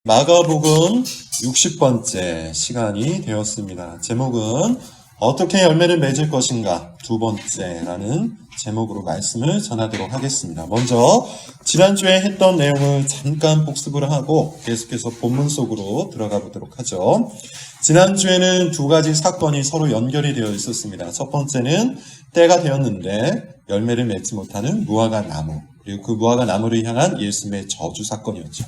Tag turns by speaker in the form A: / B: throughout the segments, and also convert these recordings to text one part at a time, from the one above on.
A: 마가복음 60번째 시간이 되었습니다. 제목은 어떻게 열매를 맺을 것인가 두 번째라는 제목으로 말씀을 전하도록 하겠습니다. 먼저 지난주에 했던 내용을 잠깐 복습을 하고 계속해서 본문 속으로 들어가 보도록 하죠. 지난주에는 두 가지 사건이 서로 연결이 되어 있었습니다. 첫 번째는 때가 되었는데 열매를 맺지 못하는 무화과 나무, 그리고 그 무화과 나무를 향한 예수님의 저주 사건이었죠.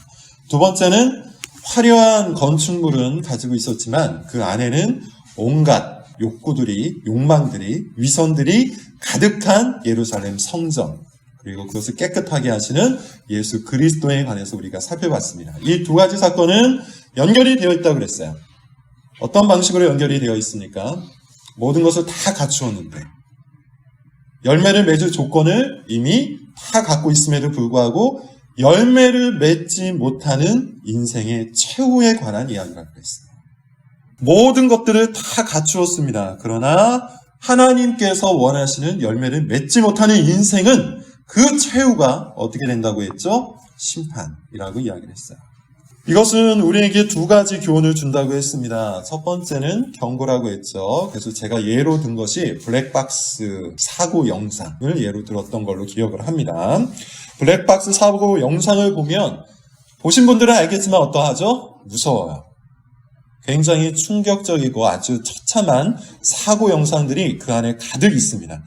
A: 두 번째는 화려한 건축물은 가지고 있었지만 그 안에는 온갖 욕구들이, 욕망들이, 위선들이 가득한 예루살렘 성전, 그리고 그것을 깨끗하게 하시는 예수 그리스도에 관해서 우리가 살펴봤습니다. 이 두 가지 사건은 연결이 되어 있다고 그랬어요. 어떤 방식으로 연결이 되어 있습니까? 모든 것을 다 갖추었는데 열매를 맺을 조건을 이미 다 갖고 있음에도 불구하고 열매를 맺지 못하는 인생의 최후에 관한 이야기라고 했어요. 모든 것들을 다 갖추었습니다. 그러나 하나님께서 원하시는 열매를 맺지 못하는 인생은 그 최후가 어떻게 된다고 했죠? 심판이라고 이야기를 했어요. 이것은 우리에게 두 가지 교훈을 준다고 했습니다. 첫 번째는 경고라고 했죠. 그래서 제가 예로 든 것이 블랙박스 사고 영상을 예로 들었던 걸로 기억을 합니다. 블랙박스 사고 영상을 보면 보신 분들은 알겠지만 어떠하죠? 무서워요. 굉장히 충격적이고 아주 처참한 사고 영상들이 그 안에 가득 있습니다.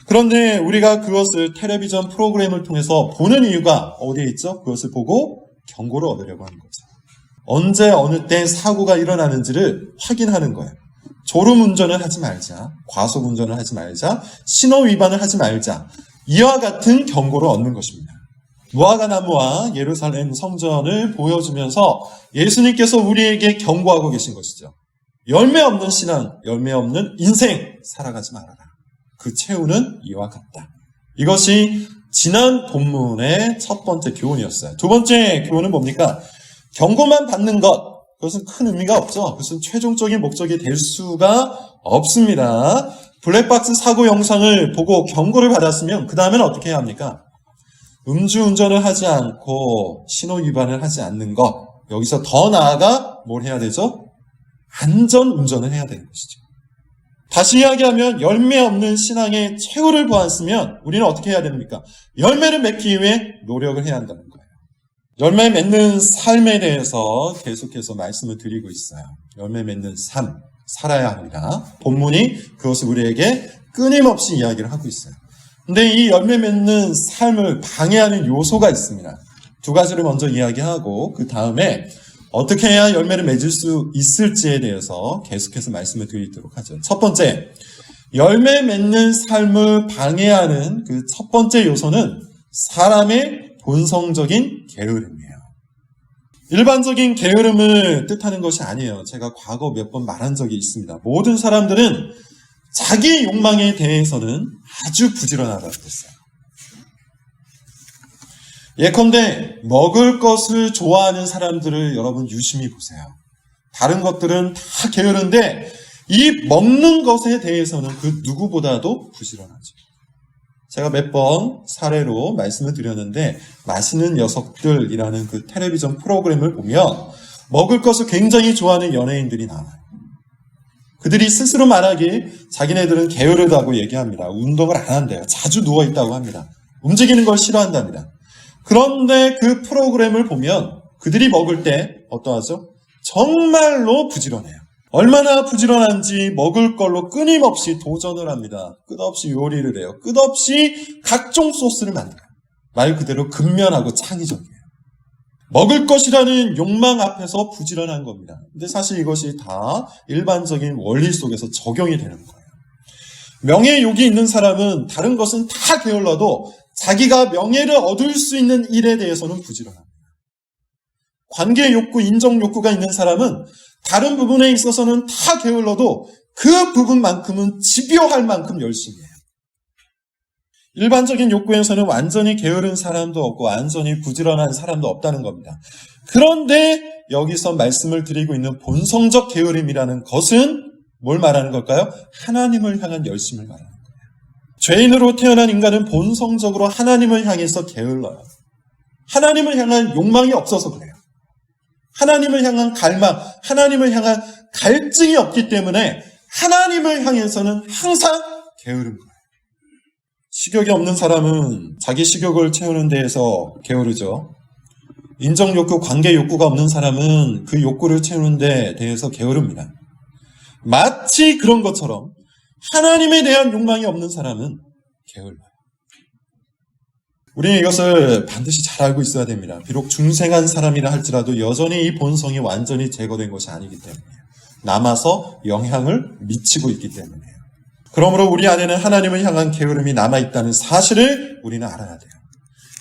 A: 그런데 우리가 그것을 텔레비전 프로그램을 통해서 보는 이유가 어디에 있죠? 그것을 보고 경고를 얻으려고 하는 거죠. 언제 어느 때 사고가 일어나는지를 확인하는 거예요. 졸음운전을 하지 말자, 과속운전을 하지 말자, 신호 위반을 하지 말자, 이와 같은 경고를 얻는 것입니다. 무화과 나무와 예루살렘 성전을 보여주면서 예수님께서 우리에게 경고하고 계신 것이죠. 열매 없는 신앙, 열매 없는 인생 살아가지 말아라. 그 최후는 이와 같다. 이것이 지난 본문의 첫 번째 교훈이었어요. 두 번째 교훈은 뭡니까? 경고만 받는 것, 그것은 큰 의미가 없죠. 그것은 최종적인 목적이 될 수가 없습니다. 블랙박스 사고 영상을 보고 경고를 받았으면 그 다음에는 어떻게 해야 합니까? 음주운전을 하지 않고 신호 위반을 하지 않는 것, 여기서 더 나아가 뭘 해야 되죠? 안전운전을 해야 되는 것이죠. 다시 이야기하면 열매 없는 신앙의 최후를 보았으면 우리는 어떻게 해야 됩니까? 열매를 맺기 위해 노력을 해야 한다는 거예요. 열매 맺는 삶에 대해서 계속해서 말씀을 드리고 있어요. 열매 맺는 삶, 살아야 합니다. 본문이 그것을 우리에게 끊임없이 이야기를 하고 있어요. 근데 이 열매 맺는 삶을 방해하는 요소가 있습니다. 두 가지를 먼저 이야기하고 그 다음에 어떻게 해야 열매를 맺을 수 있을지에 대해서 계속해서 말씀을 드리도록 하죠. 첫 번째, 열매 맺는 삶을 방해하는 그 첫 번째 요소는 사람의 본성적인 게으름이에요. 일반적인 게으름을 뜻하는 것이 아니에요. 제가 과거 몇 번 말한 적이 있습니다. 모든 사람들은 자기 욕망에 대해서는 아주 부지런하다고 했어요. 예컨대 먹을 것을 좋아하는 사람들을 여러분 유심히 보세요. 다른 것들은 다 게으른데 이 먹는 것에 대해서는 그 누구보다도 부지런하죠. 제가 몇 번 사례로 말씀을 드렸는데 맛있는 녀석들이라는 그 텔레비전 프로그램을 보면 먹을 것을 굉장히 좋아하는 연예인들이 나와요. 그들이 스스로 말하기 자기네들은 게으르다고 얘기합니다. 운동을 안 한대요. 자주 누워있다고 합니다. 움직이는 걸 싫어한답니다. 그런데 그 프로그램을 보면 그들이 먹을 때 어떠하죠? 정말로 부지런해요. 얼마나 부지런한지 먹을 걸로 끊임없이 도전을 합니다. 끝없이 요리를 해요. 끝없이 각종 소스를 만들어요. 말 그대로 근면하고 창의적이에요. 먹을 것이라는 욕망 앞에서 부지런한 겁니다. 근데 사실 이것이 다 일반적인 원리 속에서 적용이 되는 거예요. 명예욕이 있는 사람은 다른 것은 다 게을러도 자기가 명예를 얻을 수 있는 일에 대해서는 부지런합니다. 관계 욕구, 인정 욕구가 있는 사람은 다른 부분에 있어서는 다 게을러도 그 부분만큼은 집요할 만큼 열심히 해요. 일반적인 욕구에서는 완전히 게으른 사람도 없고 완전히 부지런한 사람도 없다는 겁니다. 그런데 여기서 말씀을 드리고 있는 본성적 게으름이라는 것은 뭘 말하는 걸까요? 하나님을 향한 열심을 말하는 거예요. 죄인으로 태어난 인간은 본성적으로 하나님을 향해서 게을러요. 하나님을 향한 욕망이 없어서 그래요. 하나님을 향한 갈망, 하나님을 향한 갈증이 없기 때문에 하나님을 향해서는 항상 게으른 거예요. 식욕이 없는 사람은 자기 식욕을 채우는 데에서 게으르죠. 인정 욕구, 관계 욕구가 없는 사람은 그 욕구를 채우는 데 대해서 게으릅니다. 마치 그런 것처럼 하나님에 대한 욕망이 없는 사람은 게을러요. 우리는 이것을 반드시 잘 알고 있어야 됩니다. 비록 중생한 사람이라 할지라도 여전히 이 본성이 완전히 제거된 것이 아니기 때문이에요. 남아서 영향을 미치고 있기 때문이에요. 그러므로 우리 안에는 하나님을 향한 게으름이 남아있다는 사실을 우리는 알아야 돼요.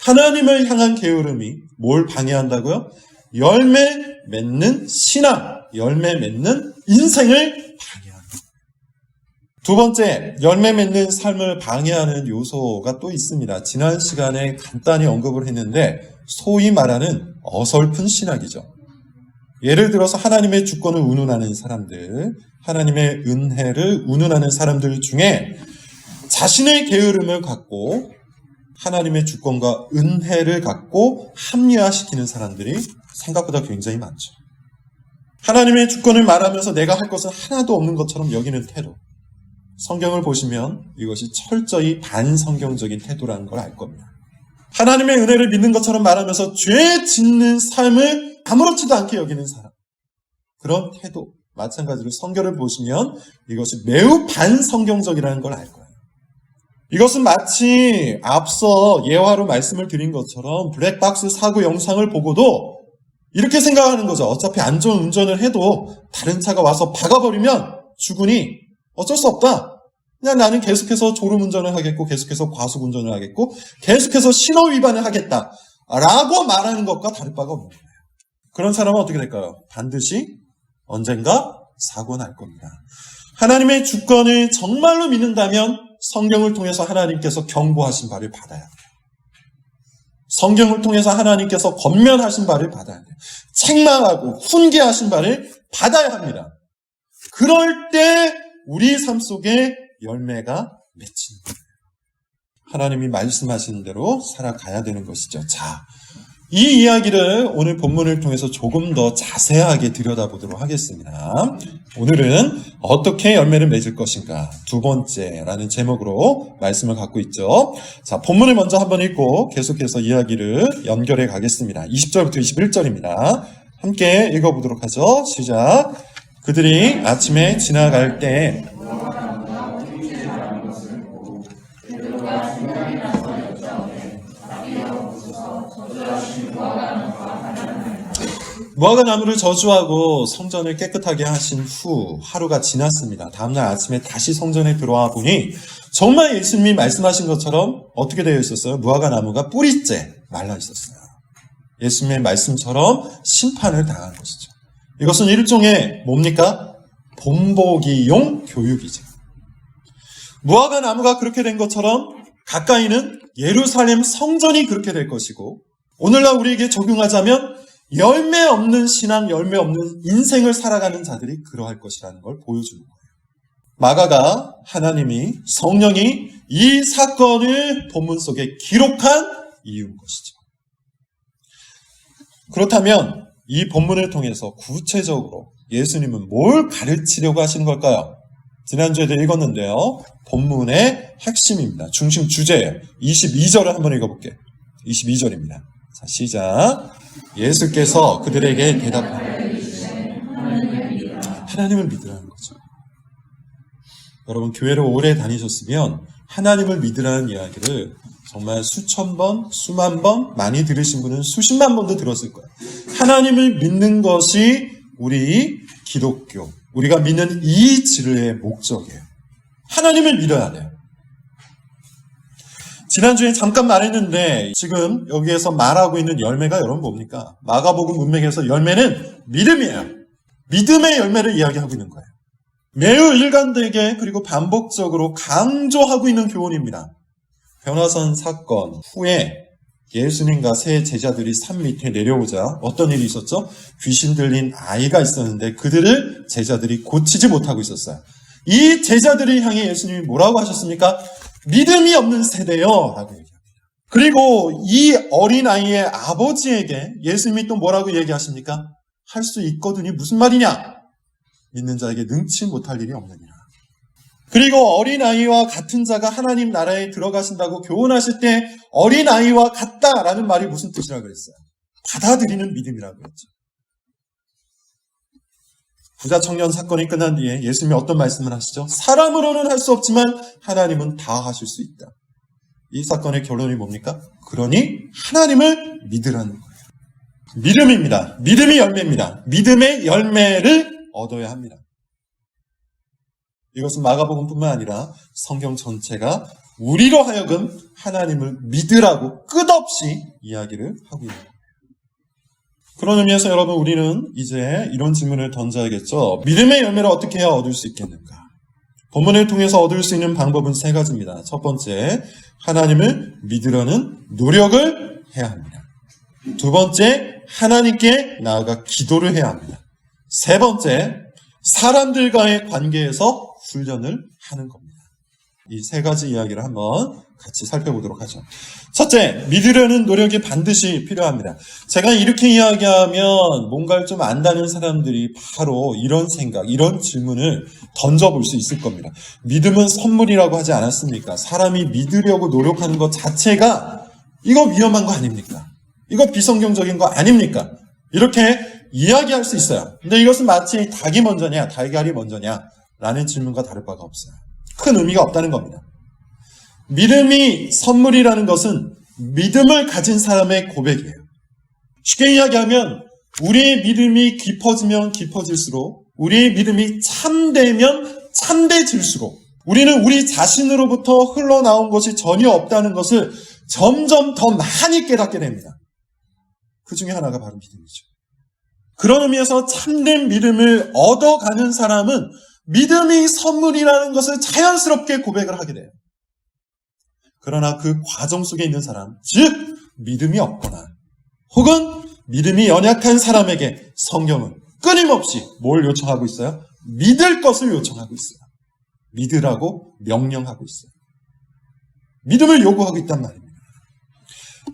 A: 하나님을 향한 게으름이 뭘 방해한다고요? 열매 맺는 신앙, 열매 맺는 인생을 방해합니다. 두 번째, 열매 맺는 삶을 방해하는 요소가 또 있습니다. 지난 시간에 간단히 언급을 했는데 소위 말하는 어설픈 신학이죠. 예를 들어서 하나님의 주권을 운운하는 사람들, 하나님의 은혜를 운운하는 사람들 중에 자신의 게으름을 갖고 하나님의 주권과 은혜를 갖고 합리화시키는 사람들이 생각보다 굉장히 많죠. 하나님의 주권을 말하면서 내가 할 것은 하나도 없는 것처럼 여기는 태도. 성경을 보시면 이것이 철저히 반성경적인 태도라는 걸 알 겁니다. 하나님의 은혜를 믿는 것처럼 말하면서 죄 짓는 삶을 아무렇지도 않게 여기는 사람. 그런 태도. 마찬가지로 성경을 보시면 이것이 매우 반성경적이라는 걸 알 거예요. 이것은 마치 앞서 예화로 말씀을 드린 것처럼 블랙박스 사고 영상을 보고도 이렇게 생각하는 거죠. 어차피 안전 운전을 해도 다른 차가 와서 박아버리면 죽으니 어쩔 수 없다. 그냥 나는 계속해서 졸음운전을 하겠고 계속해서 과속운전을 하겠고 계속해서 신호 위반을 하겠다. 라고 말하는 것과 다를 바가 없는 거예요. 그런 사람은 어떻게 될까요? 반드시 언젠가 사고 날 겁니다. 하나님의 주권을 정말로 믿는다면 성경을 통해서 하나님께서 경고하신 바를 받아야 돼요. 성경을 통해서 하나님께서 권면하신 바를 받아야 돼요. 책망하고 훈계하신 바를 받아야 합니다. 그럴 때 우리 삶 속에 열매가 맺히는 거예요. 하나님이 말씀하시는 대로 살아가야 되는 것이죠. 자, 이 이야기를 오늘 본문을 통해서 조금 더 자세하게 들여다보도록 하겠습니다. 오늘은 어떻게 열매를 맺을 것인가 두 번째라는 제목으로 말씀을 갖고 있죠. 자, 본문을 먼저 한번 읽고 계속해서 이야기를 연결해 가겠습니다. 20절부터 21절입니다. 함께 읽어보도록 하죠. 시작. 그들이 아침에 지나갈 때 무화과 나무를 저주하고 성전을 깨끗하게 하신 후 하루가 지났습니다. 다음날 아침에 다시 성전에 들어와 보니 정말 예수님이 말씀하신 것처럼 어떻게 되어 있었어요? 무화과 나무가 뿌리째 말라 있었어요. 예수님의 말씀처럼 심판을 당한 것이죠. 이것은 일종의 뭡니까? 본보기용 교육이죠. 무화과 나무가 그렇게 된 것처럼 가까이는 예루살렘 성전이 그렇게 될 것이고 오늘날 우리에게 적용하자면 열매 없는 신앙, 열매 없는 인생을 살아가는 자들이 그러할 것이라는 걸 보여주는 거예요. 마가가 하나님이 성령이 이 사건을 본문 속에 기록한 이유인 것이죠. 그렇다면 이 본문을 통해서 구체적으로 예수님은 뭘 가르치려고 하시는 걸까요? 지난주에도 읽었는데요. 본문의 핵심입니다. 중심 주제예요. 22절을 한번 읽어볼게요. 22절입니다. 자, 시작. 예수께서 그들에게 대답하되 하나님을 믿으라는 거죠. 여러분 교회를 오래 다니셨으면 하나님을 믿으라는 이야기를 정말 수천 번, 수만 번 많이 들으신 분은 수십만 번도 들었을 거예요. 하나님을 믿는 것이 우리 기독교, 우리가 믿는 이 진리의 목적이에요. 하나님을 믿어야 돼요. 지난주에 잠깐 말했는데 지금 여기에서 말하고 있는 열매가 여러분 뭡니까? 마가복음 문맥에서 열매는 믿음이에요. 믿음의 열매를 이야기하고 있는 거예요. 매우 일관되게 그리고 반복적으로 강조하고 있는 교훈입니다. 변화산 사건 후에 예수님과 세 제자들이 산 밑에 내려오자 어떤 일이 있었죠? 귀신 들린 아이가 있었는데 그들을 제자들이 고치지 못하고 있었어요. 이 제자들을 향해 예수님이 뭐라고 하셨습니까? 믿음이 없는 세대요 라고 얘기합니다. 그리고 이 어린아이의 아버지에게 예수님이 또 뭐라고 얘기하십니까? 할 수 있거든이 무슨 말이냐? 믿는 자에게 능치 못할 일이 없느니라. 그리고 어린아이와 같은 자가 하나님 나라에 들어가신다고 교훈하실 때 어린아이와 같다라는 말이 무슨 뜻이라고 그랬어요? 받아들이는 믿음이라고 했죠. 부자 청년 사건이 끝난 뒤에 예수님이 어떤 말씀을 하시죠? 사람으로는 할 수 없지만 하나님은 다 하실 수 있다. 이 사건의 결론이 뭡니까? 그러니 하나님을 믿으라는 거예요. 믿음입니다. 믿음이 열매입니다. 믿음의 열매를 얻어야 합니다. 이것은 마가복음뿐만 아니라 성경 전체가 우리로 하여금 하나님을 믿으라고 끝없이 이야기를 하고 있는 거예요. 그런 의미에서 여러분 우리는 이제 이런 질문을 던져야겠죠. 믿음의 열매를 어떻게 해야 얻을 수 있겠는가? 본문을 통해서 얻을 수 있는 방법은 세 가지입니다. 첫 번째, 하나님을 믿으려는 노력을 해야 합니다. 두 번째, 하나님께 나아가 기도를 해야 합니다. 세 번째, 사람들과의 관계에서 훈련을 하는 겁니다. 이 세 가지 이야기를 한번 같이 살펴보도록 하죠. 첫째, 믿으려는 노력이 반드시 필요합니다. 제가 이렇게 이야기하면 뭔가를 좀 안다는 사람들이 바로 이런 생각, 이런 질문을 던져볼 수 있을 겁니다. 믿음은 선물이라고 하지 않았습니까? 사람이 믿으려고 노력하는 것 자체가 이거 위험한 거 아닙니까? 이거 비성경적인 거 아닙니까? 이렇게 이야기할 수 있어요. 근데 이것은 마치 닭이 먼저냐, 달걀이 먼저냐 라는 질문과 다를 바가 없어요. 큰 의미가 없다는 겁니다. 믿음이 선물이라는 것은 믿음을 가진 사람의 고백이에요. 쉽게 이야기하면 우리의 믿음이 깊어지면 깊어질수록, 우리의 믿음이 참되면 참돼질수록 우리는 우리 자신으로부터 흘러나온 것이 전혀 없다는 것을 점점 더 많이 깨닫게 됩니다. 그 중에 하나가 바로 믿음이죠. 그런 의미에서 참된 믿음을 얻어가는 사람은 믿음이 선물이라는 것을 자연스럽게 고백을 하게 돼요. 그러나 그 과정 속에 있는 사람, 즉 믿음이 없거나 혹은 믿음이 연약한 사람에게 성경은 끊임없이 뭘 요청하고 있어요? 믿을 것을 요청하고 있어요. 믿으라고 명령하고 있어요. 믿음을 요구하고 있단 말입니다.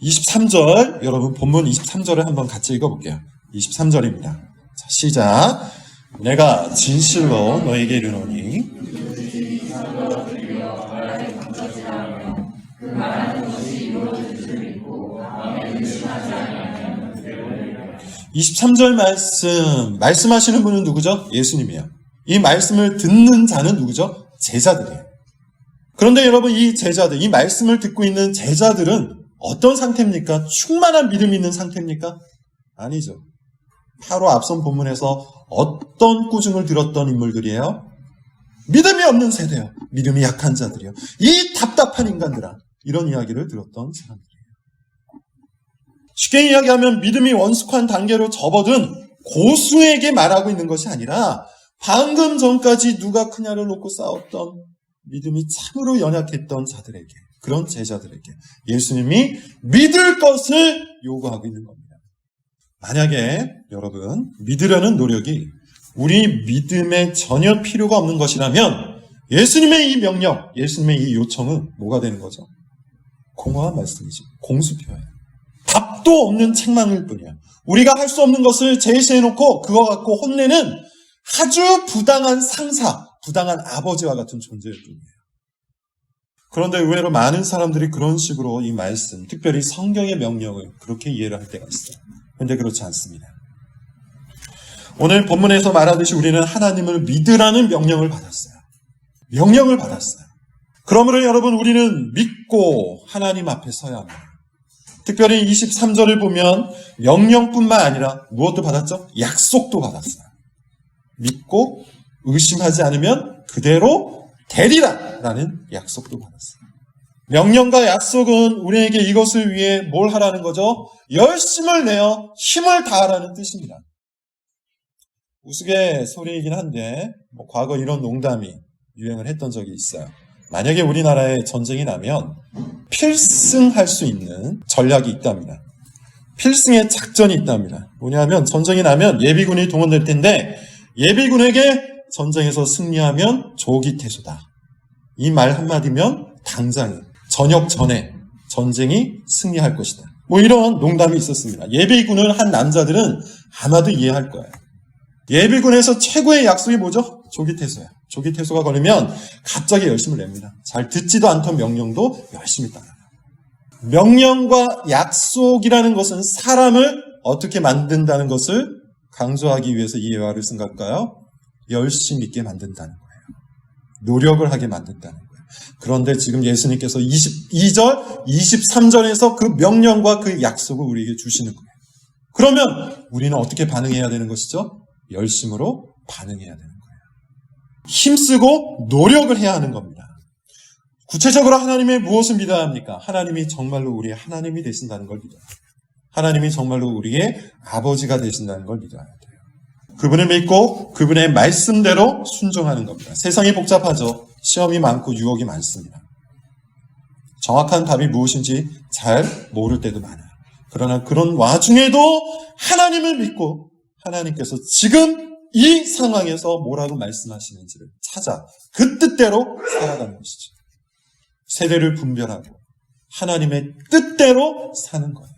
A: 23절, 여러분 본문 23절을 한번 같이 읽어볼게요. 23절입니다. 자, 시작. 내가 진실로 너에게 이르노니 23절 말씀하시는 분은 누구죠? 예수님이에요. 이 말씀을 듣는 자는 누구죠? 제자들이에요. 그런데 여러분 이 제자들, 이 말씀을 듣고 있는 제자들은 어떤 상태입니까? 충만한 믿음이 있는 상태입니까? 아니죠. 바로 앞선 본문에서 어떤 꾸중을 들었던 인물들이에요? 믿음이 없는 세대요. 믿음이 약한 자들이요. 이 답답한 인간들아. 이런 이야기를 들었던 사람들이에요. 쉽게 이야기하면 믿음이 원숙한 단계로 접어든 고수에게 말하고 있는 것이 아니라 방금 전까지 누가 크냐를 놓고 싸웠던 믿음이 참으로 연약했던 자들에게, 그런 제자들에게 예수님이 믿을 것을 요구하고 있는 겁니다. 만약에 여러분 믿으려는 노력이 우리 믿음에 전혀 필요가 없는 것이라면 예수님의 이 명령, 예수님의 이 요청은 뭐가 되는 거죠? 공허한 말씀이죠. 공수표예요. 답도 없는 책망일 뿐이야. 우리가 할 수 없는 것을 제시해놓고 그거 갖고 혼내는 아주 부당한 상사, 부당한 아버지와 같은 존재일 뿐이에요. 그런데 의외로 많은 사람들이 그런 식으로 이 말씀, 특별히 성경의 명령을 그렇게 이해를 할 때가 있어요. 그런데 그렇지 않습니다. 오늘 본문에서 말하듯이 우리는 하나님을 믿으라는 명령을 받았어요. 명령을 받았어요. 그러므로 여러분 우리는 믿고 하나님 앞에 서야 합니다. 특별히 23절을 보면 명령뿐만 아니라 무엇도 받았죠? 약속도 받았어요. 믿고 의심하지 않으면 그대로 되리라 라는 약속도 받았어요. 명령과 약속은 우리에게 이것을 위해 뭘 하라는 거죠? 열심을 내어 힘을 다하라는 뜻입니다. 우스갯소리이긴 한데 과거 이런 농담이 유행을 했던 적이 있어요. 만약에 우리나라에 전쟁이 나면 필승할 수 있는 전략이 있답니다. 필승의 작전이 있답니다. 뭐냐면 전쟁이 나면 예비군이 동원될 텐데 예비군에게 전쟁에서 승리하면 조기 퇴소다. 이 말 한마디면 당장 저녁 전에 전쟁이 승리할 것이다. 뭐 이런 농담이 있었습니다. 예비군을 한 남자들은 아마도 이해할 거예요. 예비군에서 최고의 약속이 뭐죠? 조기퇴소예요. 조기퇴소가 걸리면 갑자기 열심을 냅니다. 잘 듣지도 않던 명령도 열심히 따라요. 명령과 약속이라는 것은 사람을 어떻게 만든다는 것을 강조하기 위해서 이 예화를 쓴 걸까요? 열심 있게 만든다는 거예요. 노력을 하게 만든다는 거예요. 그런데 지금 예수님께서 22절, 23절에서 그 명령과 그 약속을 우리에게 주시는 거예요. 그러면 우리는 어떻게 반응해야 되는 것이죠? 열심으로 반응해야 되는 거예요. 힘쓰고 노력을 해야 하는 겁니다. 구체적으로 하나님의 무엇을 믿어야 합니까? 하나님이 정말로 우리의 하나님이 되신다는 걸 믿어야 돼요. 하나님이 정말로 우리의 아버지가 되신다는 걸 믿어야 돼요. 그분을 믿고 그분의 말씀대로 순종하는 겁니다. 세상이 복잡하죠. 시험이 많고 유혹이 많습니다. 정확한 답이 무엇인지 잘 모를 때도 많아요. 그러나 그런 와중에도 하나님을 믿고 하나님께서 지금 이 상황에서 뭐라고 말씀하시는지를 찾아 그 뜻대로 살아가는 것이죠. 세대를 분별하고 하나님의 뜻대로 사는 거예요.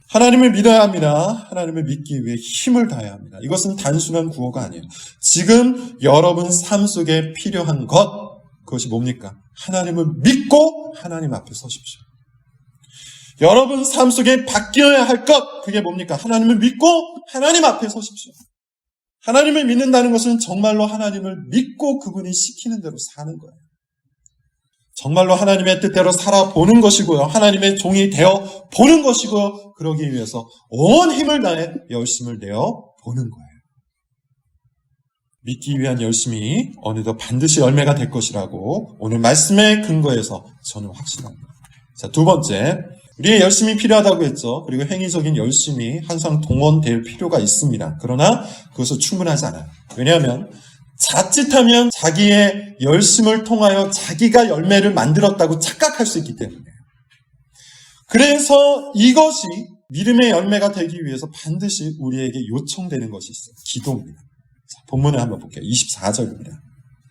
A: 하나님을 믿어야 합니다. 하나님을 믿기 위해 힘을 다해야 합니다. 이것은 단순한 구호가 아니에요. 지금 여러분 삶 속에 필요한 것, 그것이 뭡니까? 하나님을 믿고 하나님 앞에 서십시오. 여러분 삶 속에 바뀌어야 할 것, 그게 뭡니까? 하나님을 믿고 하나님 앞에 서십시오. 하나님을 믿는다는 것은 정말로 하나님을 믿고 그분이 시키는 대로 사는 거예요. 정말로 하나님의 뜻대로 살아보는 것이고요. 하나님의 종이 되어 보는 것이고요. 그러기 위해서 온 힘을 다해 열심을 내어 보는 거예요. 믿기 위한 열심이 어느덧 반드시 열매가 될 것이라고 오늘 말씀의 근거에서 저는 확신합니다. 자, 두 번째, 우리의 열심이 필요하다고 했죠. 그리고 행위적인 열심이 항상 동원될 필요가 있습니다. 그러나 그것은 충분하지 않아요. 왜냐하면 자칫하면 자기의 열심을 통하여 자기가 열매를 만들었다고 착각할 수 있기 때문에. 그래서 이것이 믿음의 열매가 되기 위해서 반드시 우리에게 요청되는 것이 있어요. 기도입니다. 자, 본문을 한번 볼게요. 24절입니다.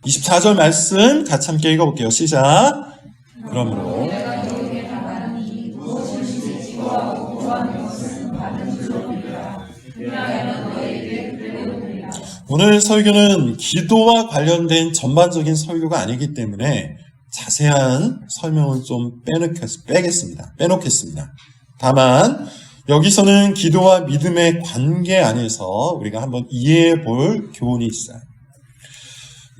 A: 24절 말씀 같이 함께 읽어볼게요. 시작. 그러므로 오늘 설교는 기도와 관련된 전반적인 설교가 아니기 때문에 자세한 설명은 좀 빼놓겠습니다. 다만 여기서는 기도와 믿음의 관계 안에서 우리가 한번 이해해 볼 교훈이 있어요.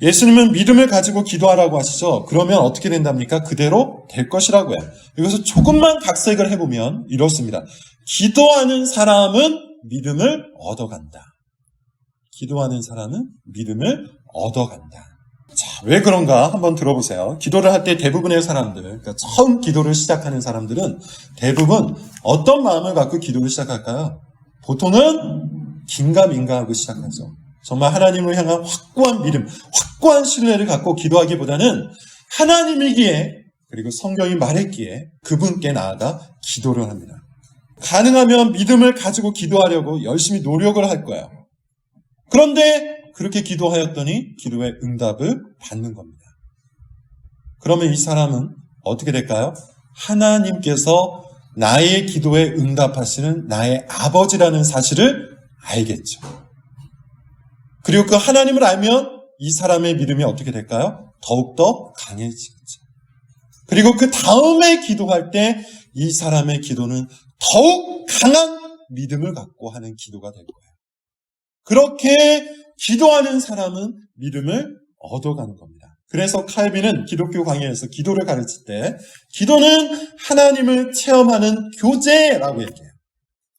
A: 예수님은 믿음을 가지고 기도하라고 하시죠. 그러면 어떻게 된답니까? 그대로 될 것이라고요. 여기서 조금만 각색을 해보면 이렇습니다. 기도하는 사람은 믿음을 얻어간다. 기도하는 사람은 믿음을 얻어간다. 자, 왜 그런가 한번 들어보세요. 기도를 할 때 대부분의 사람들, 그러니까 처음 기도를 시작하는 사람들은 대부분 어떤 마음을 갖고 기도를 시작할까요? 보통은 긴가민가하고 시작하죠. 정말 하나님을 향한 확고한 믿음, 확고한 신뢰를 갖고 기도하기보다는 하나님이기에 그리고 성경이 말했기에 그분께 나아가 기도를 합니다. 가능하면 믿음을 가지고 기도하려고 열심히 노력을 할 거예요. 그런데 그렇게 기도하였더니 기도의 응답을 받는 겁니다. 그러면 이 사람은 어떻게 될까요? 하나님께서 나의 기도에 응답하시는 나의 아버지라는 사실을 알겠죠. 그리고 그 하나님을 알면 이 사람의 믿음이 어떻게 될까요? 더욱더 강해지겠죠. 그리고 그 다음에 기도할 때 이 사람의 기도는 더욱 강한 믿음을 갖고 하는 기도가 될 거예요. 그렇게 기도하는 사람은 믿음을 얻어가는 겁니다. 그래서 칼빈은 기독교 강의에서 기도를 가르칠 때 기도는 하나님을 체험하는 교제라고 얘기해요.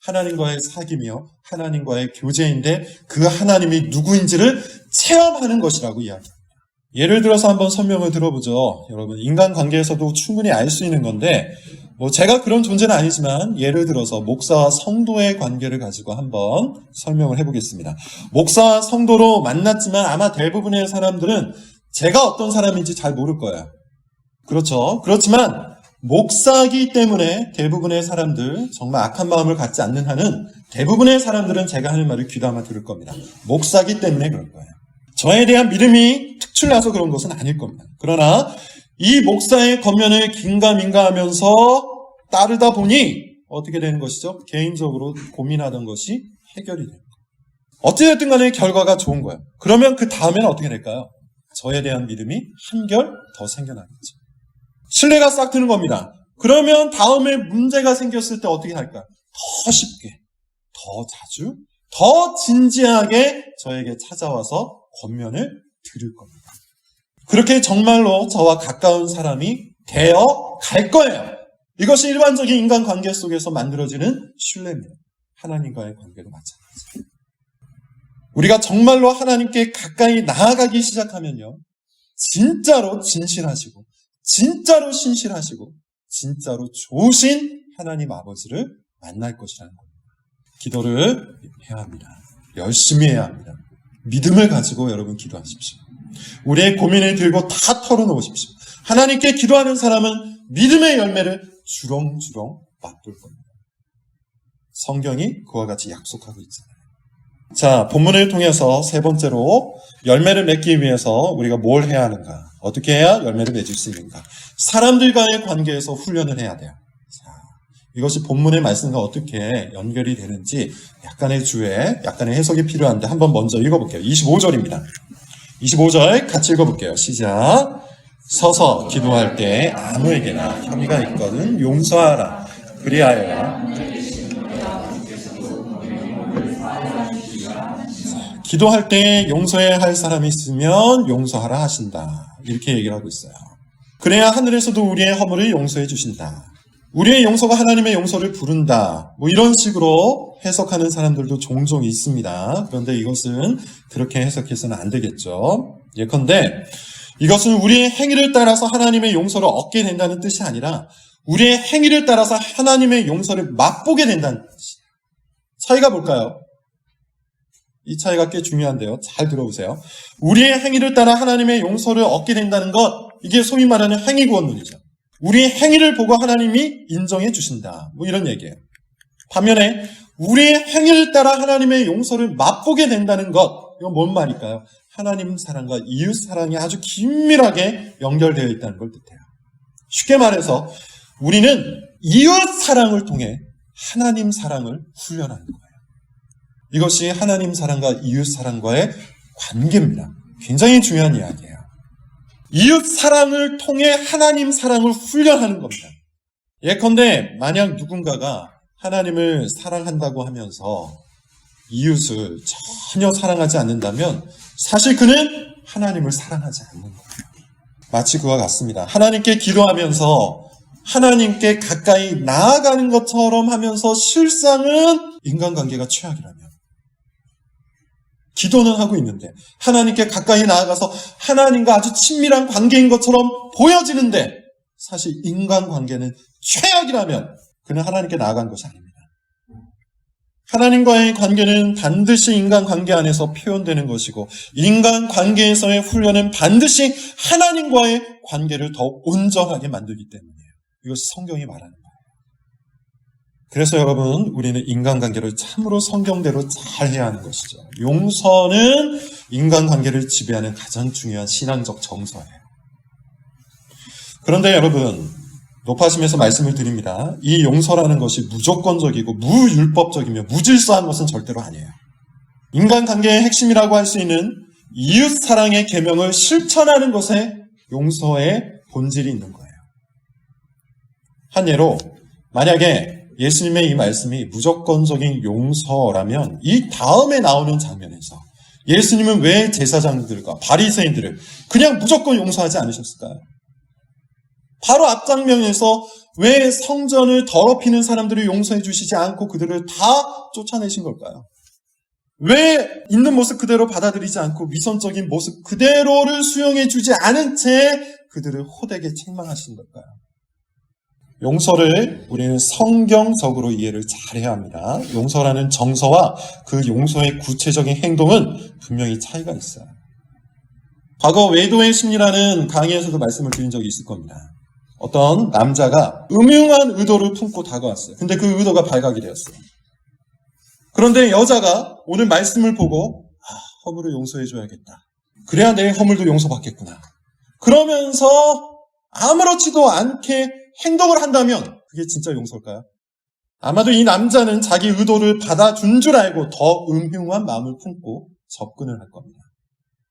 A: 하나님과의 사귐이요. 하나님과의 교제인데 그 하나님이 누구인지를 체험하는 것이라고 이야기합니다. 예를 들어서 한번 설명을 들어보죠. 여러분, 인간관계에서도 충분히 알 수 있는 건데 제가 그런 존재는 아니지만 예를 들어서 목사와 성도의 관계를 가지고 한번 설명을 해보겠습니다. 목사와 성도로 만났지만 아마 대부분의 사람들은 제가 어떤 사람인지 잘 모를 거예요. 그렇죠. 그렇지만 목사이기 때문에 대부분의 사람들, 정말 악한 마음을 갖지 않는 한은 대부분의 사람들은 제가 하는 말을 귀담아 들을 겁니다. 목사이기 때문에 그럴 거예요. 저에 대한 믿음이 특출나서 그런 것은 아닐 겁니다. 그러나 이 목사의 겉면을 긴가민가하면서 따르다 보니 어떻게 되는 것이죠? 개인적으로 고민하던 것이 해결이 돼요. 어찌됐든 간에 결과가 좋은 거예요. 그러면 그 다음에는 어떻게 될까요? 저에 대한 믿음이 한결 더 생겨나겠죠. 신뢰가 싹 트는 겁니다. 그러면 다음에 문제가 생겼을 때 어떻게 할까? 더 쉽게, 더 자주, 더 진지하게 저에게 찾아와서 권면을 들을 겁니다. 그렇게 정말로 저와 가까운 사람이 되어 갈 거예요. 이것이 일반적인 인간관계 속에서 만들어지는 신뢰입니다. 하나님과의 관계도 마찬가지예요. 우리가 정말로 하나님께 가까이 나아가기 시작하면요. 진짜로 진실하시고 진짜로 신실하시고 진짜로 좋으신 하나님 아버지를 만날 것이라는 겁니다. 기도를 해야 합니다. 열심히 해야 합니다. 믿음을 가지고 여러분 기도하십시오. 우리의 고민을 들고 다 털어놓으십시오. 하나님께 기도하는 사람은 믿음의 열매를 주렁주렁 맛볼 겁니다. 성경이 그와 같이 약속하고 있잖아요. 자, 본문을 통해서 세 번째로 열매를 맺기 위해서 우리가 뭘 해야 하는가? 어떻게 해야 열매를 맺을 수 있는가? 사람들과의 관계에서 훈련을 해야 돼요. 자, 이것이 본문의 말씀과 어떻게 연결이 되는지 약간의 주에 약간의 해석이 필요한데 한번 먼저 읽어볼게요. 25절입니다. 25절 같이 읽어볼게요. 시작. 서서 기도할 때 아무에게나 혐의가 있거든 용서하라. 그리하여 기도할 때 용서해야 할 사람이 있으면 용서하라 하신다. 이렇게 얘기를 하고 있어요. 그래야 하늘에서도 우리의 허물을 용서해 주신다. 우리의 용서가 하나님의 용서를 부른다. 뭐 이런 식으로 해석하는 사람들도 종종 있습니다. 그런데 이것은 그렇게 해석해서는 안 되겠죠. 예컨대 이것은 우리의 행위를 따라서 하나님의 용서를 얻게 된다는 뜻이 아니라 우리의 행위를 따라서 하나님의 용서를 맛보게 된다는 뜻이에요. 차이가 뭘까요? 이 차이가 꽤 중요한데요. 잘 들어보세요. 우리의 행위를 따라 하나님의 용서를 얻게 된다는 것, 이게 소위 말하는 행위구원론이죠. 우리의 행위를 보고 하나님이 인정해 주신다. 뭐 이런 얘기예요. 반면에 우리의 행위를 따라 하나님의 용서를 맛보게 된다는 것, 이건 뭔 말일까요? 하나님 사랑과 이웃 사랑이 아주 긴밀하게 연결되어 있다는 걸 뜻해요. 쉽게 말해서 우리는 이웃 사랑을 통해 하나님 사랑을 훈련하는 거예요. 이것이 하나님 사랑과 이웃 사랑과의 관계입니다. 굉장히 중요한 이야기예요. 이웃 사랑을 통해 하나님 사랑을 훈련하는 겁니다. 예컨대 만약 누군가가 하나님을 사랑한다고 하면서 이웃을 전혀 사랑하지 않는다면 사실 그는 하나님을 사랑하지 않는 거예요. 마치 그와 같습니다. 하나님께 기도하면서 하나님께 가까이 나아가는 것처럼 하면서 실상은 인간관계가 최악이라면 기도는 하고 있는데 하나님께 가까이 나아가서 하나님과 아주 친밀한 관계인 것처럼 보여지는데 사실 인간관계는 최악이라면 그는 하나님께 나아간 것이 아닙니다. 하나님과의 관계는 반드시 인간관계 안에서 표현되는 것이고 인간관계에서의 훈련은 반드시 하나님과의 관계를 더 온전하게 만들기 때문이에요. 이것이 성경이 말하는 거예요. 그래서 여러분 우리는 인간관계를 참으로 성경대로 잘 해야 하는 것이죠. 용서는 인간관계를 지배하는 가장 중요한 신앙적 정서예요. 그런데 여러분 높아심에서 말씀을 드립니다. 이 용서라는 것이 무조건적이고 무율법적이며 무질서한 것은 절대로 아니에요. 인간관계의 핵심이라고 할 수 있는 이웃 사랑의 계명을 실천하는 것에 용서의 본질이 있는 거예요. 한 예로 만약에 예수님의 이 말씀이 무조건적인 용서라면 이 다음에 나오는 장면에서 예수님은 왜 제사장들과 바리새인들을 그냥 무조건 용서하지 않으셨을까요? 바로 앞장면에서 왜 성전을 더럽히는 사람들을 용서해 주시지 않고 그들을 다 쫓아내신 걸까요? 왜 있는 모습 그대로 받아들이지 않고 위선적인 모습 그대로를 수용해 주지 않은 채 그들을 호되게 책망하신 걸까요? 용서를 우리는 성경적으로 이해를 잘해야 합니다. 용서라는 정서와 그 용서의 구체적인 행동은 분명히 차이가 있어요. 과거 외도의 심리라는 강의에서도 말씀을 드린 적이 있을 겁니다. 어떤 남자가 음흉한 의도를 품고 다가왔어요. 근데 그 의도가 발각이 되었어요. 그런데 여자가 오늘 말씀을 보고 허물을 용서해줘야겠다. 그래야 내 허물도 용서받겠구나. 그러면서 아무렇지도 않게 행동을 한다면 그게 진짜 용서일까요? 아마도 이 남자는 자기 의도를 받아준 줄 알고 더 음흉한 마음을 품고 접근을 할 겁니다.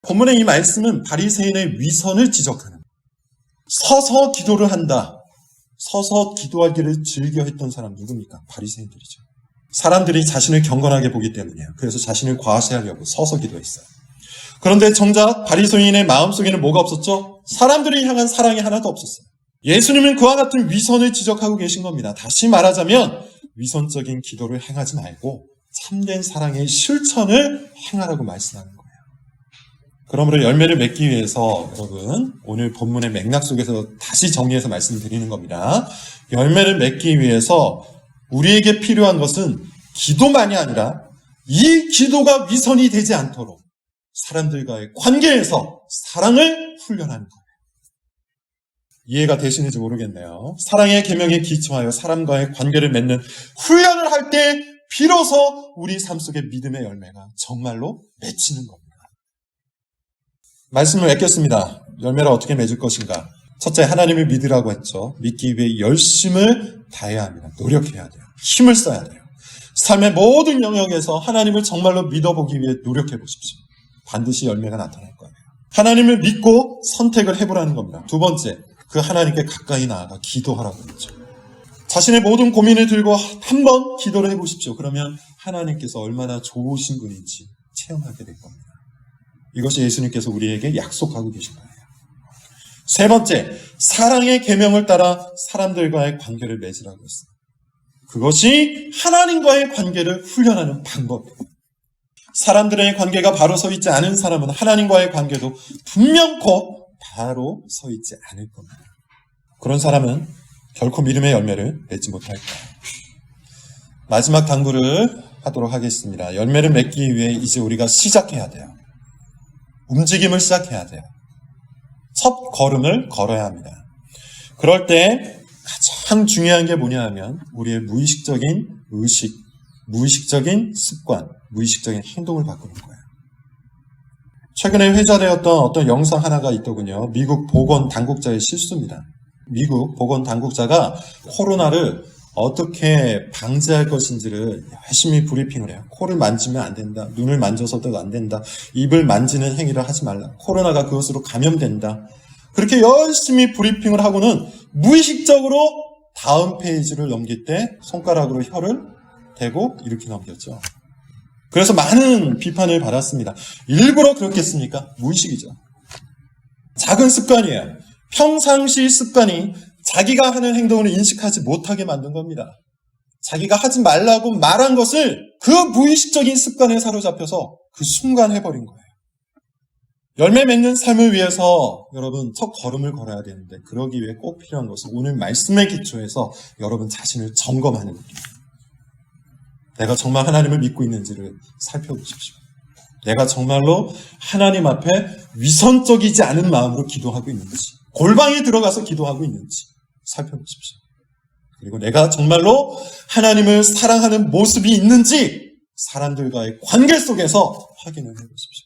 A: 본문의 이 말씀은 바리새인의 위선을 지적하는, 서서 기도를 한다. 서서 기도하기를 즐겨했던 사람 누굽니까? 바리새인들이죠. 사람들이 자신을 경건하게 보기 때문이에요. 그래서 자신을 과시하려고 서서 기도했어요. 그런데 정작 바리새인의 마음속에는 뭐가 없었죠? 사람들을 향한 사랑이 하나도 없었어요. 예수님은 그와 같은 위선을 지적하고 계신 겁니다. 다시 말하자면 위선적인 기도를 행하지 말고 참된 사랑의 실천을 행하라고 말씀하는 거예요. 그러므로 열매를 맺기 위해서 여러분 오늘 본문의 맥락 속에서 다시 정리해서 말씀드리는 겁니다. 열매를 맺기 위해서 우리에게 필요한 것은 기도만이 아니라 이 기도가 위선이 되지 않도록 사람들과의 관계에서 사랑을 훈련하는 거예요. 이해가 되시는지 모르겠네요. 사랑의 계명에 기초하여 사람과의 관계를 맺는 훈련을 할 때 비로소 우리 삶 속의 믿음의 열매가 정말로 맺히는 겁니다. 말씀을 맺겠습니다. 열매를 어떻게 맺을 것인가? 첫째, 하나님을 믿으라고 했죠. 믿기 위해 열심을 다해야 합니다. 노력해야 돼요. 힘을 써야 돼요. 삶의 모든 영역에서 하나님을 정말로 믿어보기 위해 노력해 보십시오. 반드시 열매가 나타날 거예요. 하나님을 믿고 선택을 해보라는 겁니다. 두 번째, 그 하나님께 가까이 나아가 기도하라고 했죠. 자신의 모든 고민을 들고 한번 기도를 해보십시오. 그러면 하나님께서 얼마나 좋으신 분인지 체험하게 될 겁니다. 이것이 예수님께서 우리에게 약속하고 계신 거예요. 세 번째, 사랑의 계명을 따라 사람들과의 관계를 맺으라고 했어요. 그것이 하나님과의 관계를 훈련하는 방법이에요. 사람들의 관계가 바로 서 있지 않은 사람은 하나님과의 관계도 분명코 바로 서 있지 않을 겁니다. 그런 사람은 결코 믿음의 열매를 맺지 못할 거예요. 마지막 당부를 하도록 하겠습니다. 열매를 맺기 위해 이제 우리가 시작해야 돼요. 움직임을 시작해야 돼요. 첫 걸음을 걸어야 합니다. 그럴 때 가장 중요한 게 뭐냐 하면 우리의 무의식적인 의식, 무의식적인 습관, 무의식적인 행동을 바꾸는 거예요. 최근에 회자되었던 어떤 영상 하나가 있더군요. 미국 보건당국자의 실수입니다. 미국 보건당국자가 코로나를 어떻게 방지할 것인지를 열심히 브리핑을 해요. 코를 만지면 안 된다. 눈을 만져서도 안 된다. 입을 만지는 행위를 하지 말라. 코로나가 그것으로 감염된다. 그렇게 열심히 브리핑을 하고는 무의식적으로 다음 페이지를 넘길 때 손가락으로 혀를 대고 이렇게 넘겼죠. 그래서 많은 비판을 받았습니다. 일부러 그렇겠습니까? 무의식이죠. 작은 습관이에요. 평상시 습관이 자기가 하는 행동을 인식하지 못하게 만든 겁니다. 자기가 하지 말라고 말한 것을 그 무의식적인 습관에 사로잡혀서 그 순간 해버린 거예요. 열매 맺는 삶을 위해서 여러분 첫 걸음을 걸어야 되는데 그러기 위해 꼭 필요한 것은 오늘 말씀의 기초에서 여러분 자신을 점검하는 겁니다. 내가 정말 하나님을 믿고 있는지를 살펴보십시오. 내가 정말로 하나님 앞에 위선적이지 않은 마음으로 기도하고 있는지, 골방에 들어가서 기도하고 있는지 살펴보십시오. 그리고 내가 정말로 하나님을 사랑하는 모습이 있는지 사람들과의 관계 속에서 확인을 해보십시오.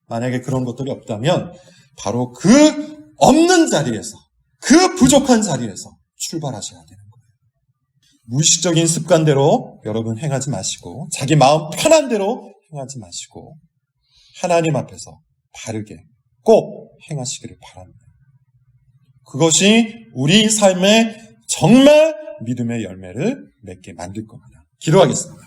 A: 만약에 그런 것들이 없다면 바로 그 없는 자리에서, 그 부족한 자리에서 출발하셔야 되는 거예요. 무의식적인 습관대로 여러분 행하지 마시고 자기 마음 편한 대로 행하지 마시고 하나님 앞에서 바르게 꼭 행하시기를 바랍니다. 그것이 우리 삶에 정말 믿음의 열매를 맺게 만들 겁니다. 기도하겠습니다.